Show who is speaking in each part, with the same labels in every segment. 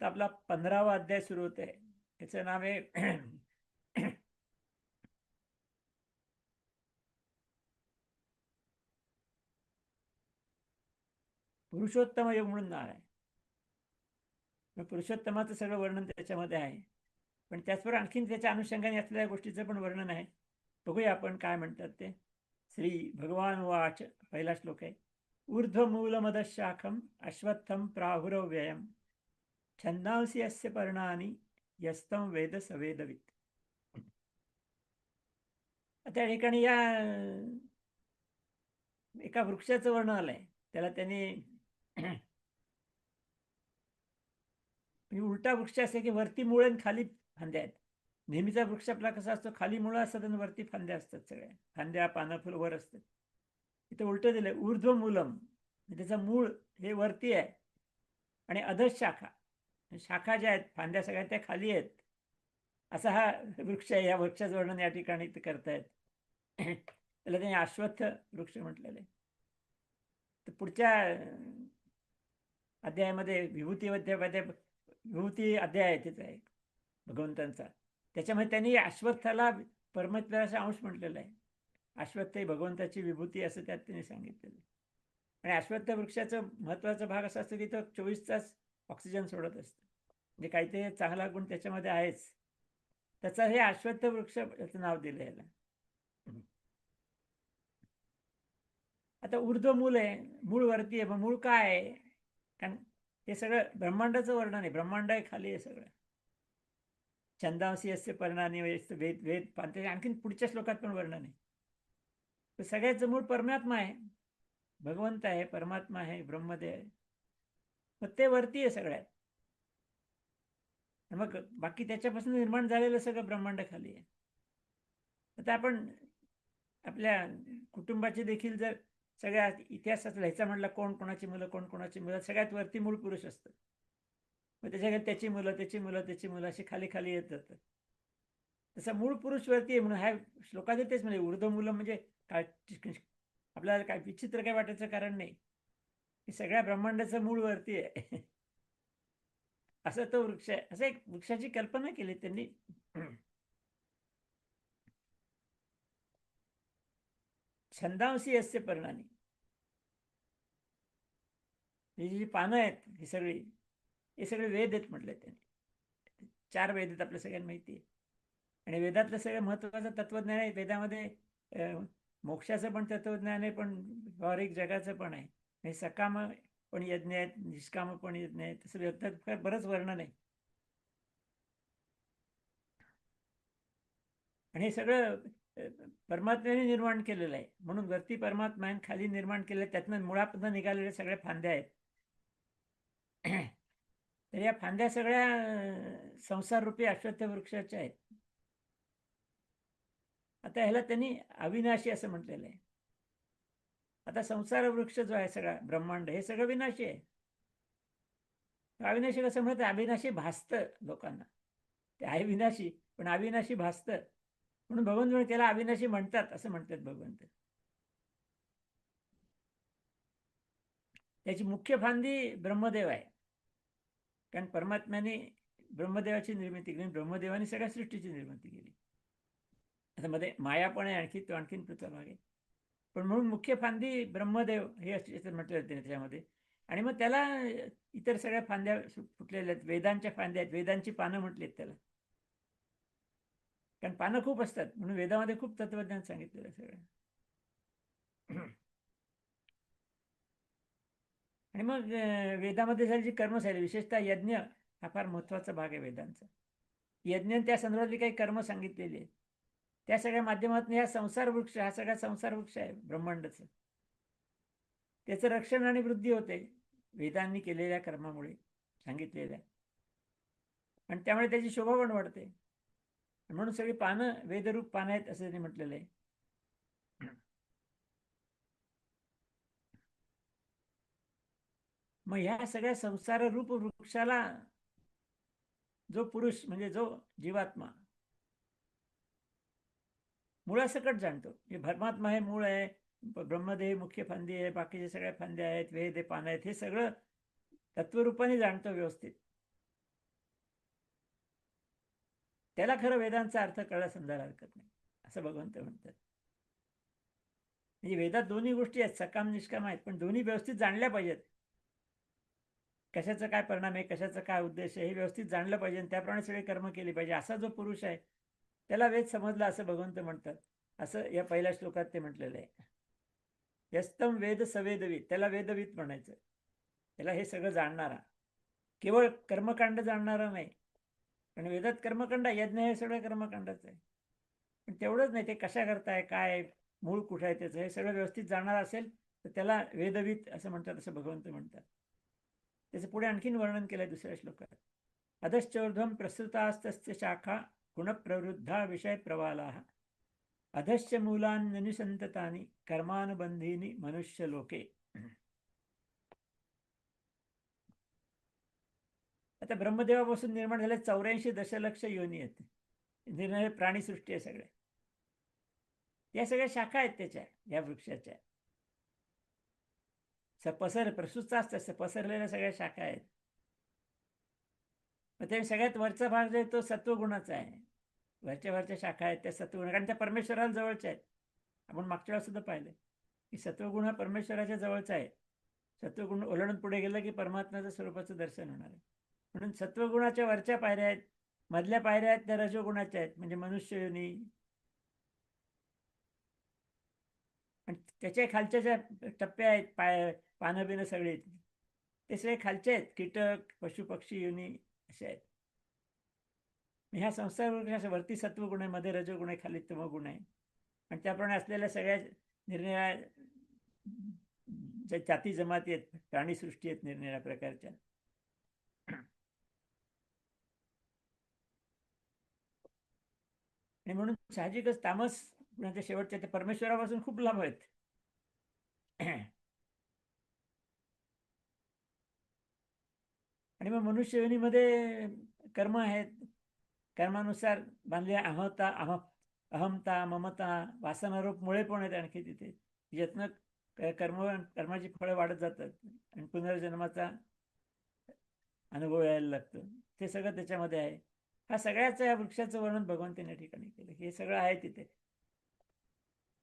Speaker 1: आता आपला 15वा अध्याय सुरू होत आहे. याचं नाव आहे पुरुषोत्तम योग म्हणून नाव आहे. पुरुषोत्तमाचं सगळं वर्णन त्याच्यामध्ये आहे. पण त्याचबरोबर आणखीन त्याच्या अनुषंगाने असलेल्या गोष्टीचं पण वर्णन आहे. बघूया आपण काय म्हणतात ते. श्री भगवान वाच. पहिला श्लोक आहे. ऊर्ध्वमूलमदशाखम अश्वत्थम प्राहुरव्ययम छंदांसी अस्य पर्णानि यस्तं वेद सवेदवित्. त्या ठिकाणी या एका वृक्षाचं वर्णन आलंय. त्याला त्यांनी उलटा वृक्ष असे की वरती मुळे आणि खाली फांद्या आहेत. नेहमीचा वृक्ष आपला कसा असतो, खाली मुळं असतात आणि वरती फांद्या असतात. सगळ्या फांद्या पानं फुलं वर असतात. इथं उलटं दिलंय. ऊर्ध्व मूलम, त्याचं मूळ हे वरती आहे आणि अधश शाखा, शाखा ज्या आहेत फांद्या सगळ्या त्या खाली आहेत. असा हा वृक्ष आहे. या वृक्षाचं वर्णन या ठिकाणी ते करतायत. त्याला त्यांनी अश्वत्थ वृक्ष म्हटलेलं आहे. तर पुढच्या अध्यायामध्ये विभूती अध्याय आहे तिचा एक भगवंतांचा. त्याच्यामध्ये त्यांनी अश्वत्थाला परमेश्वराचा अंश म्हटलेला आहे. अश्वत्थ ही भगवंताची विभूती असं त्यात त्यांनी सांगितलेलं. आणि अश्वत्थ वृक्षाचं महत्वाचा भाग असा असतो की तो 24 तास ऑक्सिजन सोडत असतो. म्हणजे काहीतरी चांगला गुण त्याच्यामध्ये आहेच. त्याचं हे अश्वत्थ वृक्ष याचं नाव दिलं याला. आता ऊर्ध्व मूल आहे, मूळ वरती आहे. मग मूळ काय आहे? कारण हे सगळं ब्रह्मांडाचं वर्णन आहे. ब्रह्मांड आहे खाली आहे सगळं. छंदांसी अस्य पर्णानि वेद वेद पाहते. आणखीन पुढच्या श्लोकात पण वर्णन आहे. तर सगळ्याचं मूळ परमात्मा आहे, भगवंत आहे, परमात्मा आहे, ब्रह्मदेव आहे. मग ते वरती आहे सगळ्यात. मग बाकी त्याच्यापासून निर्माण झालेलं सगळं ब्रह्मांड खाली आहे. आता आपण आपल्या कुटुंबाचे देखील जर सगळ्या इतिहासात लिहायचा म्हटलं, कोण कोणाची मुलं, कोण कोणाची मुलं, सगळ्यात वरती मूळ पुरुष असतं. मग त्याच्याकडे त्याची मुलं, त्याची मुलं, त्याची मुलं अशी खाली खाली येत जातात. तसं मूळ पुरुष वरती आहे. म्हणून ह्या श्लोकात तेच म्हणजे ऊर्ध्व मूलं म्हणजे काय, आपल्याला काय विचित्र काय वाटायचं कारण नाही की सगळ्या ब्रह्मांडाचं मूळ वरती आहे. असं तो वृक्ष आहे. असं एक वृक्षाची कल्पना केली त्यांनी. छंदांसी अस्य पर्णानी, ही जी पानं आहेत ही सगळी, हे सगळे वेद आहेत म्हटले त्यांनी. 4 वेद आहेत आपल्या सगळ्यांना माहिती आहे. आणि वेदातलं सगळं महत्वाचं तत्वज्ञान आहे. वेदामध्ये मोक्षाचं पण तत्वज्ञान आहे, पण व्यावहारिक जगाचं पण आहे. हे सकाम पण यज्ञ आहेत, निष्काम पण यज्ञ आहेत. तसं वेदात बरंच वर्णन आहे. आणि हे सगळं परमात्म्याने निर्माण केलेलं आहे. म्हणून वरती परमात्मा आहे, खाली निर्माण केलेलं आहे. त्यातनं मुळापासून निघालेल्या सगळ्या फांद्या आहेत. तर या फांद्या सगळ्या संसार रूपी अश्वत्थ वृक्षाच्या आहेत. आता ह्याला त्यांनी अविनाशी असं म्हटलेलं आहे. आता संसार वृक्ष जो आहे सगळा ब्रह्मांड, हे सगळं विनाशी आहे. अविनाशी कसं म्हणतात? अविनाशी भासतं लोकांना. ते आहे विनाशी पण अविनाशी भासतं. म्हणून भगवंत त्याला अविनाशी म्हणतात असं म्हणतात भगवंत. त्याची मुख्य फांदी ब्रह्मदेव आहे. कारण परमात्म्याने ब्रह्मदेवाची निर्मिती केली, ब्रह्मदेवाने सगळ्या सृष्टीची निर्मिती केली. आता मध्ये माया पण आहे, आणखी तो आणखीन पृथ्वी आहे. पण म्हणून मुख्य फांदी ब्रह्मदेव हे म्हटलं जाते त्याच्यामध्ये. आणि मग त्याला इतर सगळ्या फांद्या फुटलेल्या आहेत. वेदांच्या फांद्या आहेत, वेदांची पानं म्हटलीत त्याला. कारण पानं खूप असतात म्हणून वेदामध्ये खूप तत्वज्ञान सांगितलेलं आहे सगळं. आणि मग वेदामध्ये झाली जी कर्मशैली, विशेषतः यज्ञ हा फार महत्वाचा भाग आहे वेदांचा. यज्ञ त्या संदर्भातली काही कर्म सांगितलेली आहेत. त्या सगळ्या माध्यमातून हा संसार वृक्ष, हा सगळा संसार वृक्ष आहे ब्रह्मांडाचं, त्याचं रक्षण आणि वृद्धी होते वेदांनी केलेल्या कर्मामुळे सांगितलेल्या. आणि त्यामुळे त्याची शोभा पण वाढते. म्हणून सगळी पानं वेदरूप पानं आहेत असं त्यांनी म्हटलेलं आहे. मग ह्या सगळ्या संसार रूप वृक्षाला जो पुरुष म्हणजे जो जीवात्मा मुळासकट जाणतो. परमात्मा हे मूळ आहे, ब्रह्मदेव मुख्य फांदी आहे, बाकीचे सगळ्या फांद्या आहेत, वेद पानं आहेत, हे सगळं तत्वरूपाने जाणतो व्यवस्थित. त्याला खरं वेदांचा अर्थ कळला समजायला हरकत नाही, असं भगवंत म्हणतात. म्हणजे वेदात दोन्ही गोष्टी आहेत, सकाम निष्काम आहेत, पण दोन्ही व्यवस्थित जाणल्या पाहिजेत. कशाचा काय परिणाम आहे, कशाचा काय उद्देश आहे, हे व्यवस्थित जाणलं पाहिजे आणि त्याप्रमाणे सगळे कर्म केले पाहिजे. असा जो पुरुष आहे त्याला वेद समजला असं भगवंत म्हणतात. असं या पहिल्या श्लोकात ते म्हटलेलं आहे. यस्तम वेद सवेदवीत, त्याला वेदवीत म्हणायचं. त्याला हे सगळं जाणणारा, केवळ कर्मकांड जाणणारा नाही. पण वेदात कर्मकांड, यज्ञ हे सगळं कर्मकांडच आहे. पण तेवढंच नाही, ते कशा करताय, काय मूळ कुठं आहे त्याचं, हे सगळं व्यवस्थित जाणार असेल तर त्याला वेदवीत असं म्हणतात, असं भगवंत म्हणतात. त्याचं पुढे आणखीन वर्णन केलंय दुसऱ्या श्लोकात. अधश्चोर्ध्वं प्रसृतास्तस्य शाखा गुणप्रवृद्धा विषय प्रवालाः अधश्च मूलान्यनुसंततानि कर्मानुबंधीनि मनुष्य लोके. आता ब्रह्मदेवापासून निर्माण झाले 84 दशलक्ष योनी आहेत. निर्णय प्राणीसृष्टी आहे सगळे. या सगळ्या शाखा आहेत त्याच्या, या वृक्षाच्या. प्रसूतचा असतं, पसरलेल्या सगळ्या शाखा आहेत. मग ते सगळ्यात वरचा भाग जो आहे तो सत्वगुणाचा आहे. वरच्या शाखा आहेत त्या सत्वगुण, कारण त्या परमेश्वराला जवळच्या आहेत. आपण मागच्या वेळेस सुद्धा पाहिलं की सत्वगुण हा परमेश्वराच्या जवळचा आहे. सत्वगुण ओलांडून पुढे गेलं की परमात्म्याच्या स्वरूपाचं दर्शन होणार आहे. म्हणून सत्वगुणाच्या वरच्या पायऱ्या आहेत, मधल्या पायऱ्या आहेत त्या रजोगुणाच्या आहेत, म्हणजे मनुष्य योनी. आणि त्याच्या खालच्या ज्या टप्प्या आहेत, पानं बिनं सगळे, ते सगळे खालचे आहेत. कीटक, पशु पक्षी योनी असे आहेत. ह्या संसार वरती सत्वगुण आहे, मध्ये रजोगुण आहे, खाली तमोगुण आहे. आणि त्याप्रमाणे असलेल्या सगळ्या निरनिराळ्या ज्या जाती जमाती आहेत, प्राणीसृष्टी आहेत निरनिराळ्या प्रकारच्या. आणि म्हणून साहजिकच तामस गुणाच्या शेवटच्या ते परमेश्वरापासून खूप लांब आहेत. आणि मग मनुष्य योनीमध्ये कर्म आहेत. कर्मानुसार बांधले अहमता, ममता, वासनारूप मुळे पण आहेत आणखी तिथे, यातनं कर्माची फळं वाढत जातात आणि पुनर्जन्माचा अनुभव यायला लागतो. ते सगळं त्याच्यामध्ये आहे. हा सगळ्याच या वृक्षाचं वर्णन भगवंतांनी ठिकाणी केलं. हे सगळं आहे तिथे.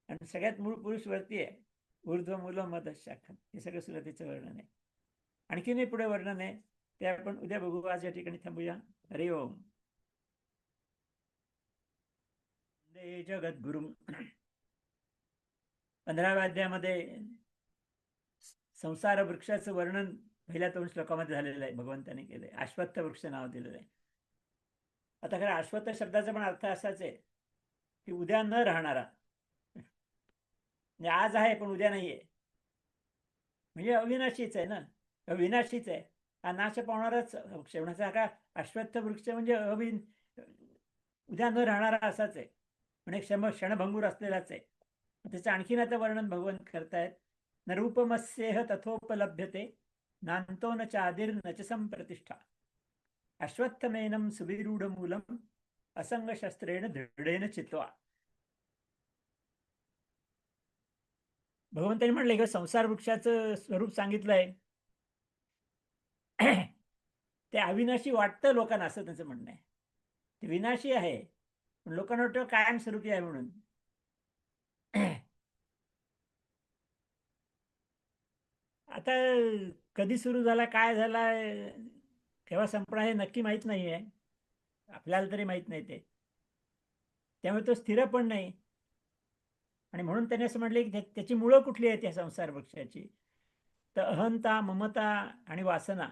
Speaker 1: आणि सगळ्यात मूळ पुरुष वरती आहे. ऊर्ध्व मूल मध शाखा, हे सगळं सुरुवातीचं वर्णन आहे. आणखीनही पुढे वर्णन आहे, ते आपण उद्या बघू. आज या ठिकाणी थांबूया. हरि ओम. जगद्गुरु 15व्या अध्यायामध्ये संसार वृक्षाचं वर्णन पहिल्या 2 श्लोकामध्ये झालेलं आहे, भगवंताने केलंय. अश्वत्थ वृक्ष नाव दिलेलं आहे. आता खरं अश्वत्थ शब्दाचा पण अर्थ असाच आहे की उद्या न राहणारा, म्हणजे आज आहे पण उद्या नाहीये, म्हणजे अविनाशीच आहे ना, अविनाशीच आहे. हा नाश पावणाराच वृक्ष म्हणण्याचा का अश्वत्थ वृक्ष म्हणजे उद्या न राहणारा असाच आहे, म्हणजे क्षणभंगूर असलेलाच आहे. त्याचं आणखीन आता वर्णन भगवान करतायत. न रूपमस्येह तथोपलभ्यते नांतो न चादिर न च संप्रतिष्ठा अश्वत्थमेनं सुविरूढ मूलम असंग शस्त्रेण दृढेन चित्वा. भगवंतांनी म्हणले की संसार वृक्षाचं स्वरूप सांगितलंय ते अविनाशी वाटतं लोकांना, असं त्यांचं म्हणणं आहे. ते विनाशी आहे पण लोकांना वाटतं कायम स्वरूपी आहे म्हणून. आता कधी सुरू झाला, काय झाला, केव्हा संपणार हे नक्की माहीत नाही आहे, आपल्याला तरी माहीत नाही ते. त्यामुळे तो स्थिर पण नाही. आणि म्हणून त्याने असं म्हटले की त्याची मुळं कुठली आहेत या संसार वृक्षाची, तर अहंता, ममता आणि वासना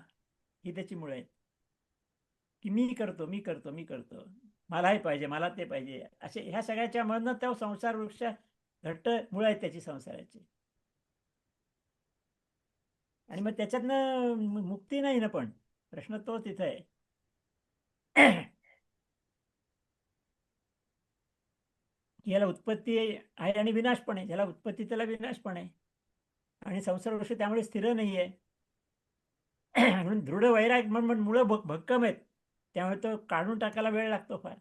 Speaker 1: ही त्याची मुळं आहेत. की मी करतो, मी करतो, मी करतो, मला हे पाहिजे, मला ते पाहिजे, असे ह्या सगळ्याच्या मधनं त्या संसार वृक्ष घट्ट मुळं आहेत त्याची संसाराची. आणि मग त्याच्यातनं मुक्ती नाही ना, पण प्रश्न तो तिथे आहे. याला उत्पत्ती आहे आणि विनाश पण आहे. ज्याला उत्पत्ती त्याला विनाश पण आहे. आणि संसार वृक्ष त्यामुळे स्थिर नाही आहे. म्हणून दृढ वैराग म्हणून मुळं भक्कम आहेत, त्यामुळे तो काढून टाकायला वेळ लागतो फार.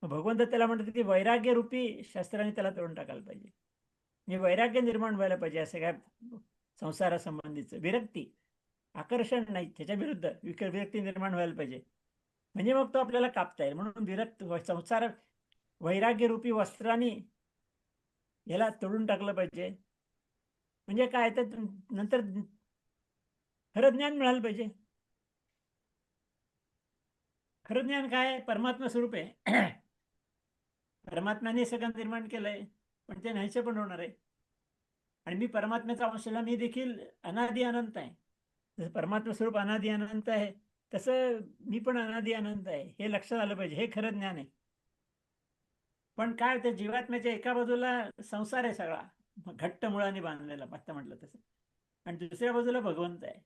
Speaker 1: मग भगवंत त्याला म्हणतात की वैराग्य रूपी शस्त्राने त्याला तोडून टाकायला पाहिजे. म्हणजे वैराग्य निर्माण व्हायला पाहिजे असं काय संसारासंबंधीचं. विरक्ती, आकर्षण नाही, त्याच्या विरुद्ध विरक्ती निर्माण व्हायला पाहिजे. म्हणजे मग तो आपल्याला कापता येईल. म्हणून विरक्त संसार वैराग्य रूपी वस्त्राने याला तोडून टाकलं पाहिजे. म्हणजे काय तर नंतर खरं ज्ञान मिळालं पाहिजे. खरं ज्ञान काय आहे? परमात्मा स्वरूप आहे. परमात्म्याने सगळं निर्माण केलंय, पण ते नाहीसे पण होणार आहे. आणि मी परमात्म्याचा अंशला, मी देखील अनादि अनंत आहे. जसं परमात्मा स्वरूप अनादि अनंत आहे, तसं मी पण अनादि अनंत आहे, हे लक्षात आलं पाहिजे. हे खरं ज्ञान आहे. पण काय ते जीवात्म्याच्या एका बाजूला संसार आहे सगळा घट्ट मुळाने बांधलेला, आता म्हटलं तसं, आणि दुसऱ्या बाजूला भगवंत आहे.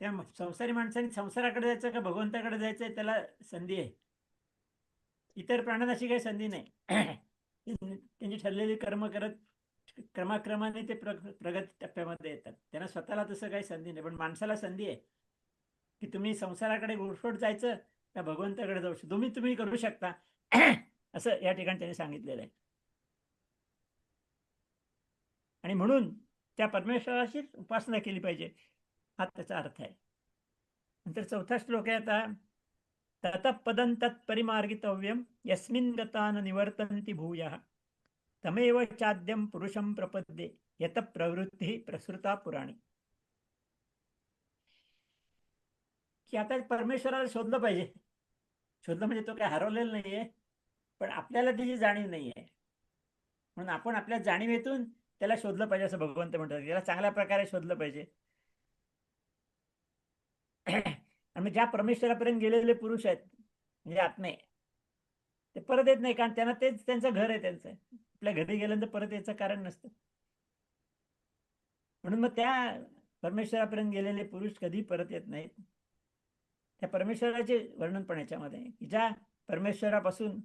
Speaker 1: त्या संसारी माणसाने संसाराकडे जायचं का भगवंताकडे जायचंय, त्याला संधी आहे. इतर प्राण्यांना अशी काही संधी नाही. त्यांची ठरलेली कर्म करत क्रमाक्रमाने ते प्रगती टप्प्यामध्ये येतात. त्यांना स्वतःला तसं काही संधी नाही. पण माणसाला संधी आहे की तुम्ही संसाराकडे गुरफट जायचं का भगवंताकडे जाऊ शकता. तुम्ही करू शकता. असं या ठिकाणी त्यांनी सांगितलेलं आहे. आणि म्हणून त्या परमेश्वराची उपासना केली पाहिजे, हा त्याचा अर्थ आहे. नंतर चौथा श्लोक आहे आता, ततः पदं तत्परिमार्गितव्यम यस्मिन् गता न निवर्तन्ति भूयः तमेव चाद्यम पुरुषम प्रपद्ये यत प्रवृत्ती प्रसृता पुराणी. की आता परमेश्वराला शोधलं पाहिजे. शोधलं म्हणजे तो काय हरवलेला नाहीये, पण आपल्याला त्याची जाणीव नाहीये. म्हणून आपण आपल्या जाणीवेतून त्याला शोधलं पाहिजे, असं भगवंत म्हणतात. त्याला चांगल्या प्रकारे शोधलं पाहिजे. आणि ज्या परमेश्वरापर्यंत गेलेले पुरुष आहेत, म्हणजे आत्मे, ते परत येत नाही, कारण त्यांना तेच त्यांचं घर आहे. त्यांचं आपल्या घरी गेल्यानंतर परत यायचं कारण नसतं. म्हणून मग त्या परमेश्वरापर्यंत गेलेले पुरुष कधी परत येत नाहीत. त्या परमेश्वराचे वर्णन पण याच्यामध्ये, की ज्या परमेश्वरापासून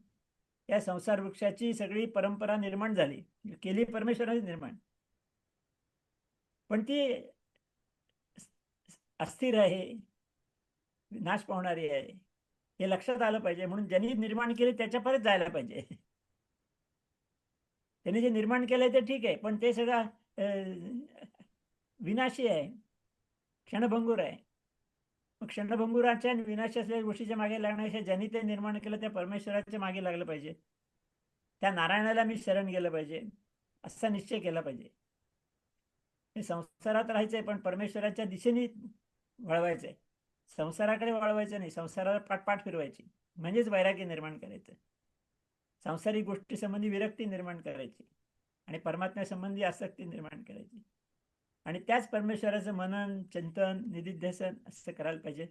Speaker 1: या संसार वृक्षाची सगळी परंपरा निर्माण झाली, केली परमेश्वराने निर्माण, पण ती अस्थिर आहे, नाश पावणारी आहे, हे लक्षात आलं पाहिजे. म्हणून ज्यांनी निर्माण केले त्याच्यापर्यंत जायला पाहिजे. त्यांनी जे निर्माण केलंय ते ठीक आहे, पण ते सगळं विनाशी आहे, क्षणभंगूर आहे. मग क्षणभंगुराच्या आणि विनाशी असलेल्या गोष्टीच्या मागे लागण्यापेक्षा ज्यांनी ते निर्माण केलं त्या परमेश्वराच्या मागे लागलं पाहिजे. त्या नारायणाला मी शरण गेलं पाहिजे, असा निश्चय केला पाहिजे. हे संसारात राहायचंय, पण परमेश्वराच्या दिशेने वळवायचंय. संसाराकडे वळवायचं नाही, संसाराला पाठपाठ फिरवायची, म्हणजेच वैराग्य निर्माण करायचं. सांसारिक गोष्टी संबंधी विरक्ती निर्माण करायची आणि परमात्म्यासंबंधी आसक्ती निर्माण करायची. आणि त्याच परमेश्वराचं मनन, चिंतन, निधिध्यासन असं करायला पाहिजे,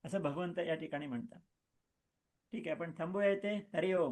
Speaker 1: असं भगवंत या ठिकाणी म्हणतात. ठीक आहे, आपण थांबूया इथे. हरिओम.